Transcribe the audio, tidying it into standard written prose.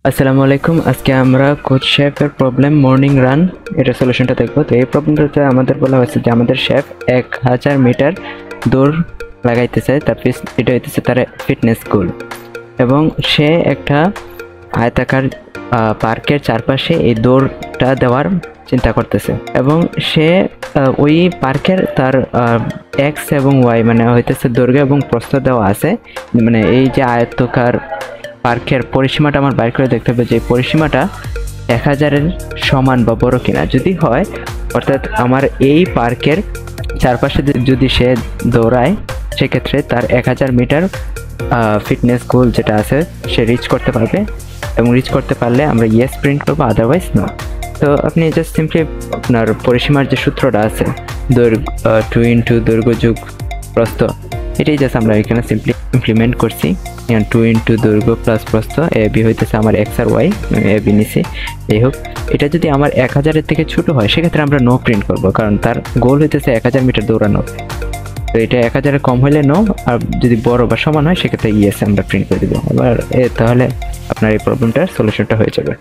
আসসালামু আলাইকুম। আজকে আমরা কোচ শেফের প্রবলেম মর্নিং রান এটা সলিউশনটা দেখবো। তো এই প্রবলেমটাতে আমাদের বলা হয়েছে যে আমাদের শেফ 1000 মিটার দৌড় লাগাইতেছে, তার এটা হইতেছে তার ফিটনেস গোল, এবং সে একটা আয়তাকার পার্কের চারপাশে এই দৌড়টা দেওয়ার চিন্তা করতেছে, এবং সে ওই পার্কের তার এক্স এবং ওয়াই মানে হইতেছে দৈর্ঘ্য এবং প্রস্থ দেওয়া আছে। মানে এই যে আয়তকার পার্কের পরিসীমাটা আমার বাইর করে দেখতে হবে যে পরিসীমাটা 1000-এর সমান বা বড় কিনা। যদি হয়, অর্থাৎ আমার এই পার্কের চারপাশে যদি সে দৌড়ায়, সেক্ষেত্রে তার 1000 মিটার ফিটনেস গোল যেটা আছে সে রিচ করতে পারবে, এবং রিচ করতে পারলে আমরা ইয়েস প্রিন্ট করবো, আদারওয়াইজ নো। তো আপনি জাস্ট সিম্পলি আপনার পরিসীমার যে সূত্রটা আছে দৈর্ঘ্য 2 ইন্টু দৈর্ঘ্য যোগ প্রস্থ, এটাই জাস্ট আমরা এখানে সিম্পলি ইমপ্লিমেন্ট করছি। 2 ইন্টু দৈর্ঘ্য প্লাস প্রস্থ এ বি হইতেছে আমার x R Y, A B নিছি। যাই হোক, এটা যদি আমার 1000-এর থেকে ছোট হয় সেক্ষেত্রে আমরা নো প্রিন্ট করবো, কারণ তার গোল হইতেছে 1000 মিটার দৌড়ানো। তো এটা 1000-এর কম হলে নো, আর যদি বড় বা সমান হয় সেক্ষেত্রে ইয়েস আমরা প্রিন্ট করে দেবো। এবার তাহলে আপনার এই প্রবলেমটার সলিউশনটা হয়ে যাবে।